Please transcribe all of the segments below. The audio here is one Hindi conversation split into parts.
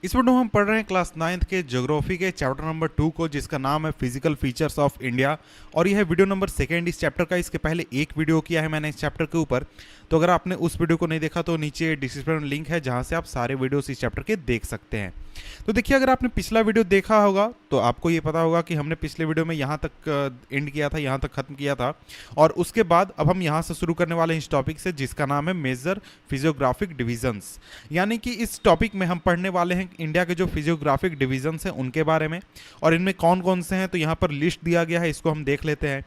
इस वीडियो में हम पढ़ रहे हैं क्लास 9th के ज्योग्राफी के चैप्टर नंबर 2 को, जिसका नाम है फिजिकल फीचर्स ऑफ इंडिया। और यह है वीडियो नंबर 2 इस चैप्टर का। इसके पहले एक वीडियो किया है मैंने इस चैप्टर के ऊपर, तो अगर आपने उस वीडियो को नहीं देखा तो नीचे डिस्क्रिप्शन में लिंक है जहां से आप सारे वीडियोस इस चैप्टर के देख सकते हैं। तो देखिए, अगर आपने पिछला वीडियो देखा होगा तो आपको ये पता होगा कि हमने पिछले वीडियो में यहाँ तक एंड किया था, यहाँ तक खत्म किया था। और उसके बाद अब हम यहाँ से शुरू करने वाले हैं इस टॉपिक से, जिसका नाम है मेजर फिजियोग्राफिक डिविजन्स। यानी कि इस टॉपिक में हम पढ़ने वाले हैं इंडिया के जो फिजियोग्राफिक डिविजन्स हैं उनके बारे में, और इनमें कौन कौन से हैं। तो यहाँ पर लिस्ट दिया गया है, इसको हम देख लेते हैं।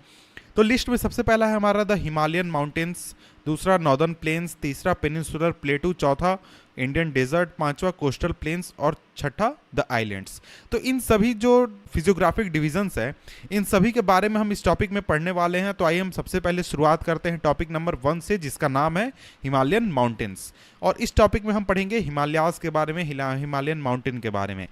तो लिस्ट में सबसे पहला है हमारा द हिमालयन माउंटेन्स, दूसरा नॉर्दर्न प्लेन्स, तीसरा पेनिनसुलर प्लेटू, चौथा इंडियन डेजर्ट, पांचवा कोस्टल प्लेन्स और छठा द आइलैंड्स। तो इन सभी जो फिजियोग्राफिक डिविजन्स है, इन सभी के बारे में हम इस टॉपिक में पढ़ने वाले हैं। तो आइए हम सबसे पहले शुरुआत करते हैं टॉपिक नंबर 1 से, जिसका नाम है हिमालयन माउंटेन्स। और इस टॉपिक में हम पढ़ेंगे हिमालयाज के बारे में, हिमालयन माउंटेन के बारे में।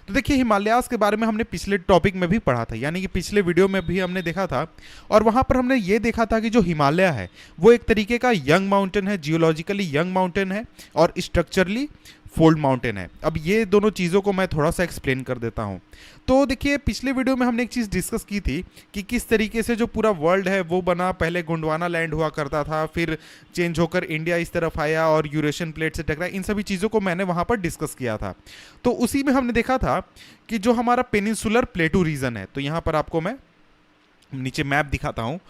तो देखिए, हिमालयाज के बारे में हमने पिछले टॉपिक में भी पढ़ा था, यानी कि पिछले वीडियो में भी हमने देखा था। और वहाँ पर हमने ये देखा था कि जो हिमालय है वो एक तरीके का यंग माउंटेन है, जियोलॉजिकली यंग माउंटेन है और स्ट्रक्चरली फोल्ड माउंटेन है। अब ये दोनों चीज़ों को मैं थोड़ा सा एक्सप्लेन कर देता हूँ। तो देखिए, पिछले वीडियो में हमने एक चीज़ डिस्कस की थी कि किस तरीके से जो पूरा वर्ल्ड है वो बना। पहले गोंडवाना लैंड हुआ करता था, फिर चेंज होकर इंडिया इस तरफ आया और यूरेशियन प्लेट से टकराया। इन सभी चीज़ों को मैंने वहाँ पर डिस्कस किया था। तो उसी में हमने देखा था कि जो हमारा पेनिनसुलर प्लेटू रीजन है, तो यहाँ पर आपको मैं नीचे मैप दिखाता हूँ।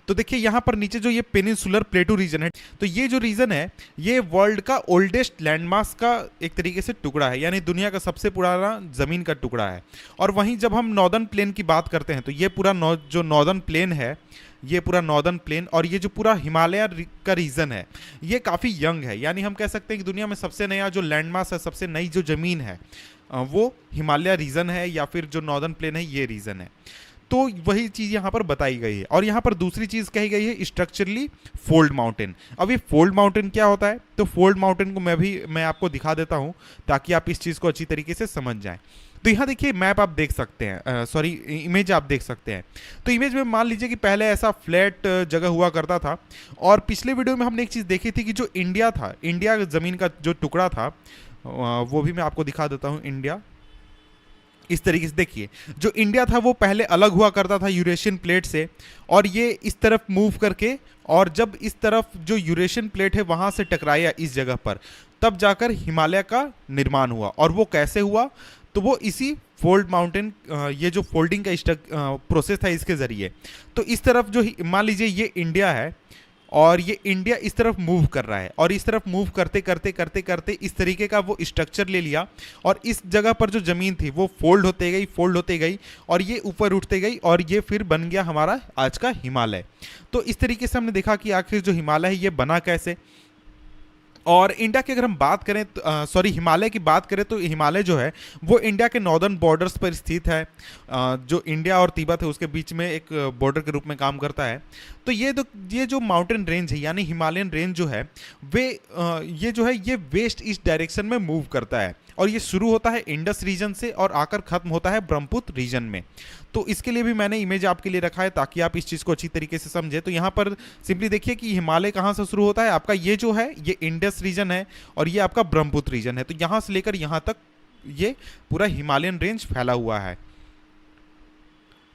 तो देखिए, यहाँ पर नीचे जो ये पेनिनसुलर प्लेटू रीजन है, तो ये जो रीजन है ये वर्ल्ड का ओल्डेस्ट लैंडमास का एक तरीके से टुकड़ा है, यानी दुनिया का सबसे पुराना ज़मीन का टुकड़ा है। और वहीं जब हम नॉर्दर्न प्लेन की बात करते हैं तो ये पूरा जो नॉर्दर्न प्लेन है, ये पूरा नॉर्दर्न प्लेन और ये जो पूरा हिमालय का रीजन है ये काफ़ी यंग है। यानी हम कह सकते हैं कि दुनिया में सबसे नया जो लैंडमास है, सबसे नई जो ज़मीन है वो हिमालय रीजन है, या फिर जो नॉर्दर्न प्लेन है ये रीजन है। तो वही चीज़ यहाँ पर बताई गई है। और यहाँ पर दूसरी चीज़ कही गई है स्ट्रक्चरली फोल्ड माउंटेन। अब ये फोल्ड माउंटेन क्या होता है, तो फोल्ड माउंटेन को मैं आपको दिखा देता हूँ ताकि आप इस चीज़ को अच्छी तरीके से समझ जाएं। तो यहाँ देखिए, मैप आप देख सकते हैं, सॉरी इमेज आप देख सकते हैं। तो इमेज में मान लीजिए कि पहले ऐसा फ्लैट जगह हुआ करता था। और पिछले वीडियो में हमने एक चीज़ देखी थी कि जो इंडिया था, इंडिया ज़मीन का जो टुकड़ा था, वो भी मैं आपको दिखा देता हूँ। इंडिया इस तरीके से देखिए, जो इंडिया था वो पहले अलग हुआ करता था यूरेशियन प्लेट से, और ये इस तरफ मूव करके, और जब इस तरफ जो यूरेशियन प्लेट है वहाँ से टकराया इस जगह पर, तब जाकर हिमालय का निर्माण हुआ। और वो कैसे हुआ, तो वो इसी फोल्ड माउंटेन, ये जो फोल्डिंग का प्रोसेस था इसके ज़रिए। तो इस तरफ जो मान लीजिए ये इंडिया है और ये इंडिया इस तरफ मूव कर रहा है, और इस तरफ मूव करते करते करते करते इस तरीके का वो स्ट्रक्चर ले लिया, और इस जगह पर जो ज़मीन थी वो फोल्ड होते गई, फोल्ड होते गई, और ये ऊपर उठते गई, और ये फिर बन गया हमारा आज का हिमालय। तो इस तरीके से हमने देखा कि आखिर जो हिमालय है ये बना कैसे। और इंडिया की अगर हम बात करें, सॉरी हिमालय की बात करें, तो हिमालय जो है वो इंडिया के नॉर्दर्न बॉर्डर्स पर स्थित है। जो इंडिया और तिब्बत है उसके बीच में एक बॉर्डर के रूप में काम करता है। तो ये जो माउंटेन रेंज है, यानी हिमालयन रेंज जो है ये जो है ये वेस्ट ईस्ट डायरेक्शन में मूव करता है, और ये शुरू होता है इंडस रीजन से और आकर खत्म होता है ब्रह्मपुत्र रीजन में। तो इसके लिए भी मैंने इमेज आपके लिए रखा है ताकि आप इस चीज़ को अच्छी तरीके से समझे। तो यहाँ पर सिंपली देखिए कि हिमालय कहाँ से शुरू होता है, आपका ये जो है ये इंडस रीजन है, और ये आपका ब्रह्मपुत्र रीजन है। तो यहाँ से लेकर यहाँ तक ये पूरा हिमालयन रेंज फैला हुआ है।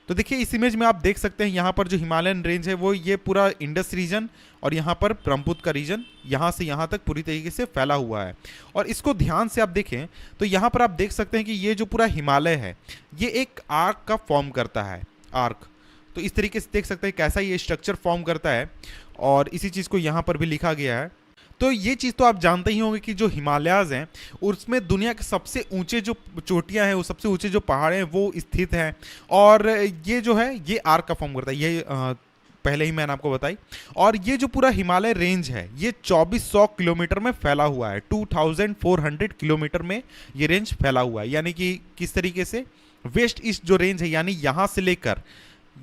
तो देखिए, इस इमेज में आप देख सकते हैं यहाँ पर जो हिमालयन रेंज है वो ये पूरा इंडस रीजन, और यहाँ पर ब्रह्मपुत्र का रीजन यहाँ से यहाँ तक पूरी तरीके से फैला हुआ है। और इसको ध्यान से आप देखें तो यहाँ पर आप देख सकते हैं कि ये जो पूरा हिमालय है ये एक आर्क का फॉर्म करता है, आर्क। तो इस तरीके से देख सकते हैं कैसा ये स्ट्रक्चर फॉर्म करता है, और इसी चीज़ को यहाँ पर भी लिखा गया है। तो ये चीज़ तो आप जानते ही होंगे कि जो हिमालयाज़ हैं उसमें दुनिया के सबसे ऊंचे जो चोटियां हैं, वो सबसे ऊंचे जो पहाड़ हैं वो स्थित हैं, और ये जो है ये आर्क का फॉर्म करता है। ये पहले ही मैंने आपको बताई। और ये जो पूरा हिमालय रेंज है ये 2400 किलोमीटर में फैला हुआ है, 2400 किलोमीटर में ये रेंज फैला हुआ है। यानी कि किस तरीके से वेस्ट ईस्ट जो रेंज है, यानी यहाँ से लेकर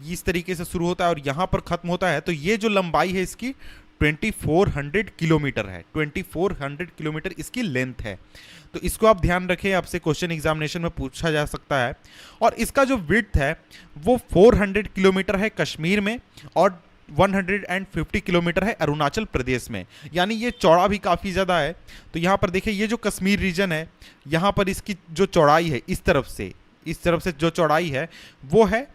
इस तरीके से शुरू होता है और यहाँ पर खत्म होता है, तो ये जो लंबाई है इसकी 2400 किलोमीटर है। 2400 किलोमीटर इसकी लेंथ है। तो इसको आप ध्यान रखें, आपसे क्वेश्चन एग्जामिनेशन में पूछा जा सकता है। और इसका जो विड्थ है वो 400 किलोमीटर है कश्मीर में, और 150 किलोमीटर है अरुणाचल प्रदेश में, यानी ये चौड़ा भी काफ़ी ज़्यादा है। तो यहाँ पर देखिए ये जो कश्मीर रीजन है, यहाँ पर इसकी जो चौड़ाई है इस तरफ से जो चौड़ाई है वो है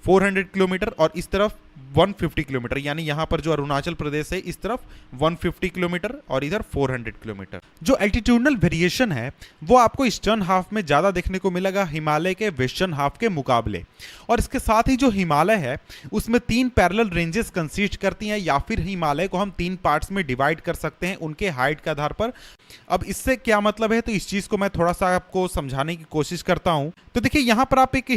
400 किलोमीटर और इस तरफ 150 किलोमीटर, यानी यहाँ पर जो अरुणाचल प्रदेश है इस तरफ 150 किलोमीटर और इधर 400 किलोमीटर। जो एल्टीट्यूडनल वेरिएशन है वो आपको ईस्टर्न हाफ में ज़्यादा देखने को मिलेगा हिमालय के वेस्टर्न हाफ के मुकाबले। और इसके साथ ही जो हिमालय है उसमें 3 पैरेलल रेंजेस कंसिस्ट करती हैं, या फिर हिमालय को हम 3 पार्ट्स में डिवाइड कर सकते हैं उनके हाइट के आधार पर। अब इससे क्या मतलब है, तो इस चीज़ को मैं थोड़ा सा आपको समझाने की कोशिश करता हूँ। तो देखिए यहाँ पर आप एक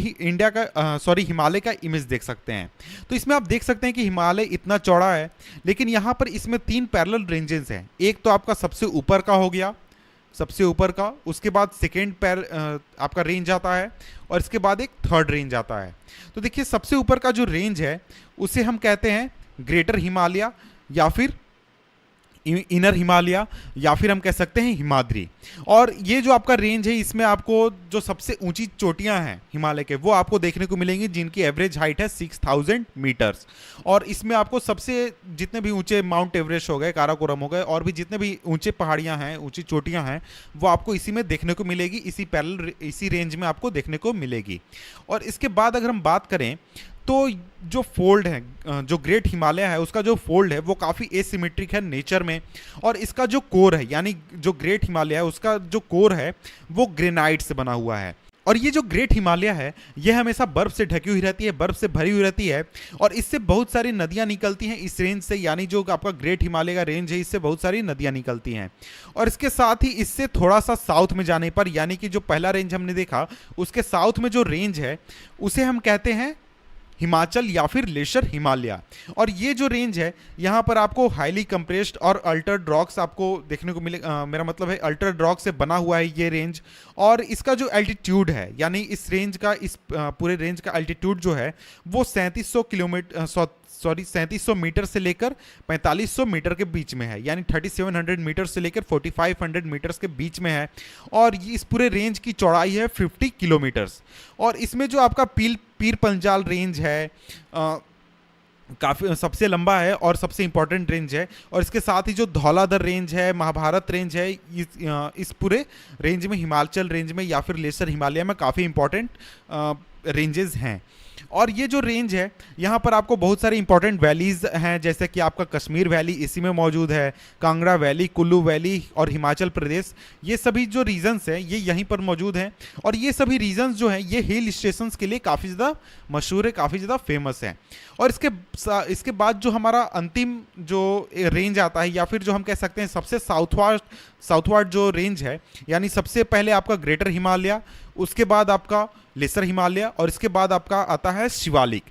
हिमालय का इमेज देख सकते हैं। तो इसमें आप देख सकते हैं कि हिमालय इतना चौड़ा है, लेकिन यहाँ पर इसमें 3 पैरेलल रेंजेस हैं। एक तो आपका सबसे ऊपर का हो गया, सबसे ऊपर का, उसके बाद सेकेंड आपका रेंज आता है और इसके बाद एक थर्ड रेंज आता है। तो देखिए सबसे ऊपर का जो रेंज है उसे हम कहते हैं ग्रेटर हिमालय या फिर इनर हिमालय या फिर हम कह सकते हैं हिमाद्री। और ये जो आपका रेंज है इसमें आपको जो सबसे ऊंची चोटियां हैं हिमालय के वो आपको देखने को मिलेंगी, जिनकी एवरेज हाइट है 6000 मीटर्स। और इसमें आपको सबसे जितने भी ऊंचे माउंट एवरेस्ट हो गए, काराकोरम हो गए, और भी जितने भी ऊंचे पहाड़ियां हैं, ऊंची चोटियां हैं, वो आपको इसी में देखने को मिलेगी, इसी रेंज में आपको देखने को मिलेगी। और इसके बाद अगर हम बात करें तो जो फोल्ड है, जो ग्रेट हिमालय है उसका जो फोल्ड है वो काफ़ी एसिमेट्रिक है नेचर में। और इसका जो कोर है, यानी जो ग्रेट हिमालय है उसका जो कोर है वो ग्रेनाइट से बना हुआ है। और ये जो ग्रेट हिमालय है ये हमेशा बर्फ से ढकी हुई रहती है, बर्फ से भरी हुई रहती है, और इससे बहुत सारी नदियाँ निकलती हैं इस रेंज से, यानी जो आपका ग्रेट हिमालय का रेंज है इससे बहुत सारी नदियाँ निकलती हैं। और इसके साथ ही इससे थोड़ा सा साउथ में जाने पर, यानी कि जो पहला रेंज हमने देखा उसके साउथ में जो रेंज है उसे हम कहते हैं हिमाचल या फिर लेशर हिमालय। और ये जो रेंज है यहाँ पर आपको हाईली कंप्रेस्ड और अल्टर्ड रॉक्स आपको देखने को मिले, मेरा मतलब है अल्टर्ड रॉक से बना हुआ है ये रेंज। और इसका जो एल्टीट्यूड है, यानी इस रेंज का, इस पूरे रेंज का एल्टीट्यूड जो है वो 3700 मीटर से लेकर 4500 मीटर के बीच में है, यानी 3700 मीटर से लेकर 4500 मीटर्स के बीच में है। और इस पूरे रेंज की चौड़ाई है 50 किलोमीटर्स। और इसमें जो आपका पीर पंजाल रेंज है काफ़ी सबसे लंबा है और सबसे इंपॉर्टेंट रेंज है। और इसके साथ ही जो धौलाधर रेंज है, महाभारत रेंज है, इस पूरे रेंज में, हिमाचल रेंज में या फिर लेसर हिमालय में काफ़ी इंपॉर्टेंट रेंजेस हैं। और ये जो रेंज है यहाँ पर आपको बहुत सारी इंपॉर्टेंट वैलीज हैं, जैसे कि आपका कश्मीर वैली इसी में मौजूद है, कांगड़ा वैली, कुल्लू वैली और हिमाचल प्रदेश, ये सभी जो रीजन्स हैं ये यहीं पर मौजूद हैं। और ये सभी रीजन्स जो हैं ये हिल स्टेशंस के लिए काफ़ी ज़्यादा मशहूर है, काफ़ी ज़्यादा फेमस है। और इसके बाद जो हमारा अंतिम जो रेंज आता है, या फिर जो हम कह सकते हैं सबसे साउथवार्ड जो रेंज है, यानी सबसे पहले आपका ग्रेटर हिमालय, उसके बाद आपका लेसर हिमालय और इसके बाद आपका आता है शिवालिक।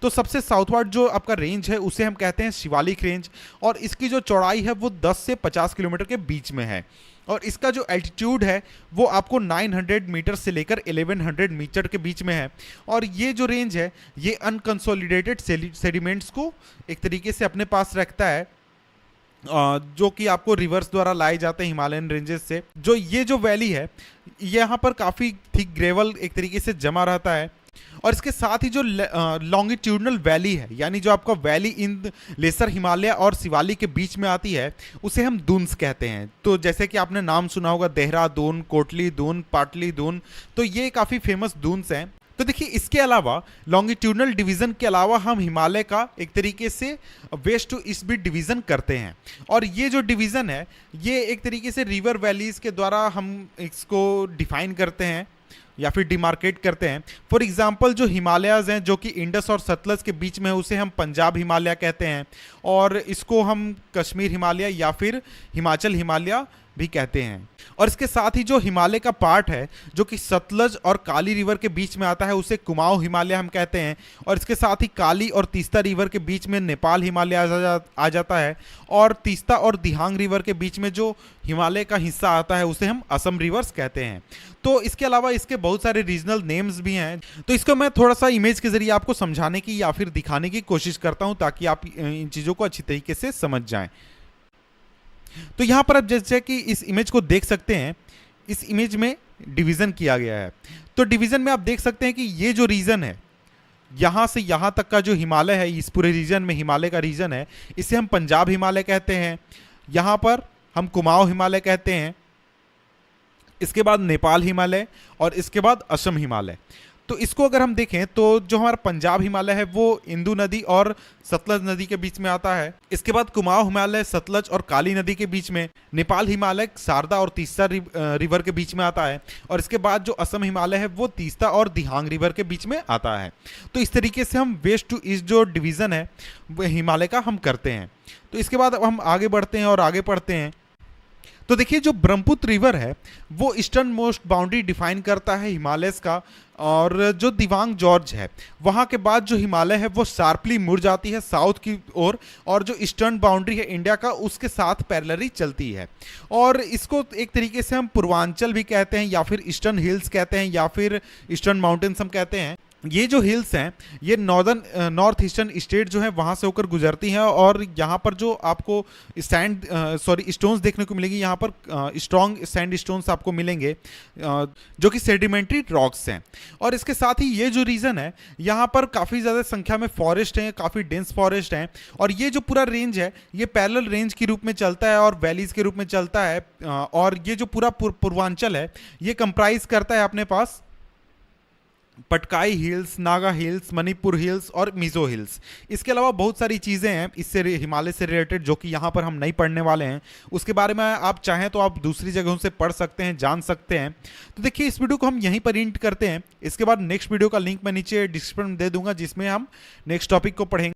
तो सबसे साउथवार्ड जो आपका रेंज है उसे हम कहते हैं शिवालिक रेंज। और इसकी जो चौड़ाई है वो 10 से 50 किलोमीटर के बीच में है। और इसका जो एल्टीट्यूड है वो आपको 900 मीटर से लेकर 1100 मीटर के बीच में है। और ये जो रेंज है ये अनकंसोलिडेटेड सेडिमेंट्स को एक तरीके से अपने पास रखता है, जो कि आपको रिवर्स द्वारा लाए जाते हैं हिमालयन रेंजेस से। जो ये जो वैली है यहाँ पर काफ़ी थिक ग्रेवल एक तरीके से जमा रहता है। और इसके साथ ही जो लॉन्गिट्यूडनल वैली है, यानी जो आपका वैली इन लेसर हिमालय और शिवालिक के बीच में आती है उसे हम दून्स कहते हैं। तो जैसे कि आपने नाम सुना होगा देहरादून, कोटली दून, पाटली दून, तो ये काफ़ी फेमस दून्स हैं। तो देखिए इसके अलावा लॉन्गिट्यूडनल डिवीज़न के अलावा हम हिमालय का एक तरीके से वेस्ट टू ईस्ट भी डिवीज़न करते हैं। और ये जो डिवीज़न है ये एक तरीके से रिवर वैलीज़ के द्वारा हम इसको डिफाइन करते हैं या फिर डिमार्केट करते हैं। फॉर एग्जांपल जो हिमालयाज़ हैं जो कि इंडस और सतलज के बीच में है उसे हम पंजाब हिमालय कहते हैं, और इसको हम कश्मीर हिमालय या फिर हिमाचल हिमालय भी कहते हैं। और इसके साथ ही जो हिमालय का पार्ट है जो कि सतलज और काली रिवर के बीच में आता है उसे कुमाऊं हिमालय हम कहते हैं। और इसके साथ ही काली और तीस्ता रिवर के बीच में नेपाल हिमालय आ जाता है। और तीस्ता और दिहांग रिवर के बीच में जो हिमालय का हिस्सा आता है उसे हम असम रिवर्स कहते हैं। तो इसके अलावा इसके बहुत सारे रीजनल नेम्स भी हैं। तो इसको मैं थोड़ा सा इमेज के जरिए आपको समझाने की या फिर दिखाने की कोशिश करता हूँ ताकि आप इन चीज़ों को अच्छी तरीके से समझ जाएं। तो यहाँ पर आप जैसे कि इस इमेज को देख सकते हैं, इस इमेज में डिवीज़न किया गया है। तो डिवीज़न में आप देख सकते हैं कि ये जो रीजन है यहाँ से यहाँ तक का जो हिमालय है, इस पूरे रीजन में हिमालय का रीजन है, इसे हम पंजाब हिमालय कहते हैं। यहाँ पर हम कुमाऊं हिमालय कहते हैं, इसके बाद नेपाल हिमालय और इसके बाद असम हिमालय। तो इसको अगर हम देखें तो जो हमारा पंजाब हिमालय है वो इंदु नदी और सतलज नदी के बीच में आता है। इसके बाद कुमाऊं हिमालय सतलज और काली नदी के बीच में, नेपाल हिमालय शारदा और तीस्ता रिवर के बीच में आता है, और इसके बाद जो असम हिमालय है वो तीस्ता और दिहांग रिवर के बीच में आता है। तो इस तरीके से हम वेस्ट टू ईस्ट जो डिवीज़न है हिमालय का हम करते हैं। तो इसके बाद अब हम आगे बढ़ते हैं और आगे पढ़ते हैं। तो देखिए जो ब्रह्मपुत्र रिवर है वो ईस्टर्न मोस्ट बाउंड्री डिफाइन करता है हिमालयस का, और जो दिबांग जॉर्ज है वहाँ के बाद जो हिमालय है वो शार्पली मुड़ जाती है साउथ की ओर, और जो ईस्टर्न बाउंड्री है इंडिया का उसके साथ पैरेलली चलती है। और इसको एक तरीके से हम पूर्वांचल भी कहते हैं, या फिर ईस्टर्न हिल्स कहते हैं, या फिर ईस्टर्न माउंटेन्स हम कहते हैं। ये जो हिल्स हैं ये नॉर्थ ईस्टर्न स्टेट जो है वहाँ से होकर गुजरती हैं, और यहाँ पर जो आपको स्टोन्स देखने को मिलेंगी, यहाँ पर स्ट्रॉन्ग सैंड स्टोन्स आपको मिलेंगे जो कि सेडिमेंट्री रॉक्स हैं। और इसके साथ ही ये जो रीजन है यहाँ पर काफ़ी ज़्यादा संख्या में फॉरेस्ट हैं, काफ़ी डेंस फॉरेस्ट हैं, और ये जो पूरा रेंज है ये पैरेलल रेंज के रूप में चलता है और वैलीज के रूप में चलता है। और ये जो पूरा पूर्वांचल है ये कंप्राइज करता है अपने पास Patkai hills, Naga hills, Manipur hills और मिजो हिल्स। इसके अलावा बहुत सारी चीज़ें हैं इससे हिमालय से रिलेटेड जो कि यहाँ पर हम नहीं पढ़ने वाले हैं। उसके बारे में आप चाहें तो आप दूसरी जगहों से पढ़ सकते हैं, जान सकते हैं। तो देखिए इस वीडियो को हम यहीं पर एंड करते हैं। इसके बाद नेक्स्ट वीडियो का लिंक मैं नीचे डिस्क्रिप्शन में दे दूंगा जिसमें हम नेक्स्ट टॉपिक को पढ़ेंगे।